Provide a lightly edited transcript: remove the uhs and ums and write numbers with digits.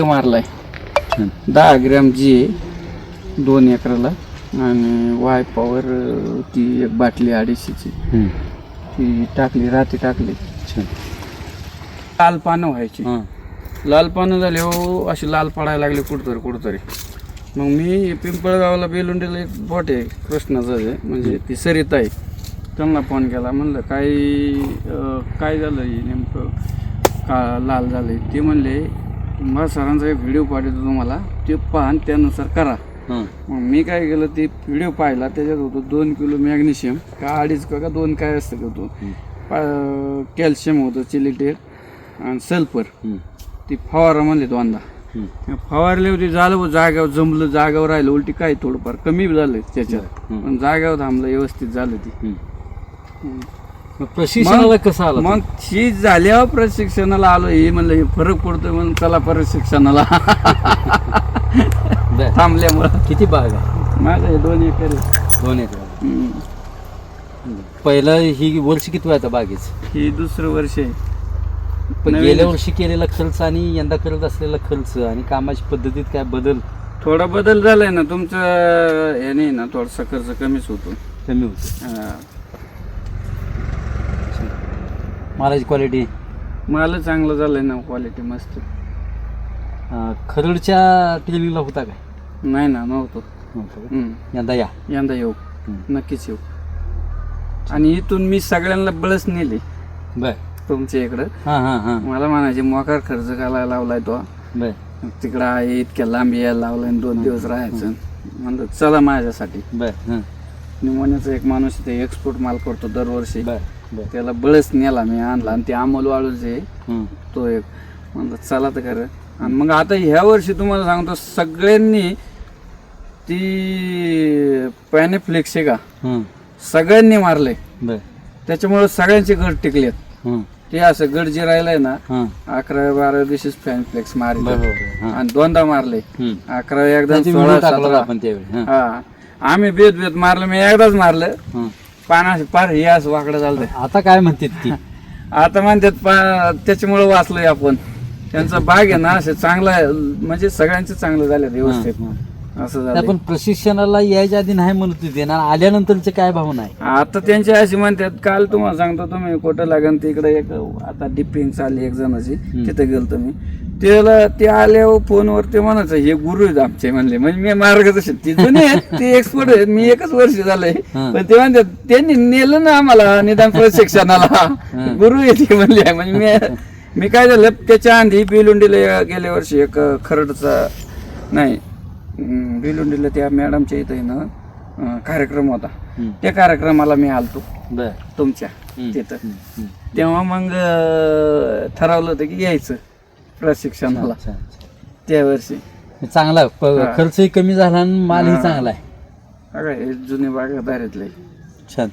मारलाय 10 gram जी 2 एकराला आणि Y power ती एक बाटली 250ची ती टाकली रात्री टाकली. लाल पानं व्हायची, लाल पानं झाले हो अशी लाल पडायला लागली कुठतरी. मग मी पिंपळगावला बेलुंडीला एक बोट आहे कृष्णाचं आहे म्हणजे ती सरित आहे, त्यांना फोन केला. म्हणलं काय झालं नेमकं का लाल झालं. ते म्हणले मला सरांचा एक व्हिडिओ पाठवतो तुम्हाला, ते पहा आणि त्यानुसार करा. मग मी काय केलं ते व्हिडिओ पाहिला, त्याच्यात होतं 2 किलो मॅग्नेशियम का 2.5 का 2 काय असतं का तो कॅल्शियम होतं, चिलिटेट आणि सल्फर. ती फवारा म्हणले 2दा फवारले होते. झालं जाग्यावर जमलं, जाग्यावर राहिलं. उलटी काय थोडंफार कमी झालं त्याच्यात, पण जाग्यावर थांबलं, व्यवस्थित झालं ती. प्रशिक्षणाला कसं आलं? मग ही झाल्यावर प्रशिक्षणाला आलो. हे म्हणलं हे फरक पडतोय म्हणून चला प्रशिक्षणाला थांबल्यामुळं. किती बाग आहे? माझं हे 2 एकर आहे. 2 एकर. पहिलं ही वर्ष किती आता बागेच? ही दुसरं वर्ष आहे. पण गेल्या वर्षी केलेला खर्च आणि यंदा करत असलेला खर्च आणि कामाची पद्धतीत काय बदल? थोडा बदल झालाय ना तुमचं. हे नाही ना थोडासा खर्च कमीच होतो. कमी होतो. मालाची क्वालिटी? माल चांगलं झालंय ना, क्वालिटी मस्त. खरडच्या ट्रेनिंगला होता काय? नाही ना, नव्हतो. यंदा यंदा येऊ, नक्कीच येऊ. आणि इथून मी सगळ्यांना बळच नेले बर तुमच्या इकडं. मला म्हणायचे मोकार खर्च घालायला लावलाय तो, तिकडं आहे इतक्या लांब यायला लावलाय, 2 दिवस राहायचं. म्हणलं चला माझ्यासाठी. निमोनियाचा एक माणूस ते एक्सपोर्ट माल करतो दरवर्षी, त्याला बळच नेला मी, आणला. आणि ते अमोल वाळूचे तो एक म्हणलं चला तर खरं. आणि मग आता ह्या वर्षी तुम्हाला सांगतो सगळ्यांनी ती पॅनेफ्लेक्स आहे का सगळ्यांनी मारले. त्याच्यामुळे सगळ्यांचे गड टिकलेत. ते असं गड जे राहिलंय ना 11-12 दिवशीच पॅनेफ्लेक्स मारले आणि 2दा मारले. 11 एकदा 16-17. हा आम्ही बेत मारलं, मी एकदाच मारलं. पाना पार हे असं वाकडं झालं. आता काय म्हणतात ती? आता म्हणतात त्याच्यामुळे वाचलोय आपण. त्यांचा बाग आहे ना असं चांगला म्हणजे सगळ्यांचे चांगलं झालं व्यवस्थित असं झालं. पण प्रशिक्षणाला यायच्या आधी नाही म्हणत होते ना, आल्यानंतरचे काय भावना आहे आता त्यांची अशी म्हणतात. काल तुम्हाला सांगतो तुम्ही कुठं लागेल तिकडे एक आता डिपिंग चालली एक जणाची, तिथे गेलतो मी. त्याला ते आल्यावर फोनवर ते म्हणायचं हे गुरु आहेत आमचे म्हणले. म्हणजे मी मार्गदर्शन ती जुने आहेत, ते एक्सपर्ट आहेत. मी 1च वर्ष झालंय, पण ते म्हणतात त्यांनी नेलं ना आम्हाला निदान प्रशिक्षणाला, गुरु येते म्हणले. म्हणजे मी काय झालं त्याच्या आधी बेलुंडीला गेल्या वर्षी एक खरडचा नाही बेलुंडीला त्या मॅडमच्या इथं ना कार्यक्रम होता. त्या कार्यक्रमाला मी आलतो तुमच्या तिथं. तेव्हा मग ठरवलं होतं की यायचं प्रशिक्षणाला त्या वर्षी. चांगला खर्चही कमी झाला आणि मालही चांगला आहे. जुने बागायतदारीतले छान.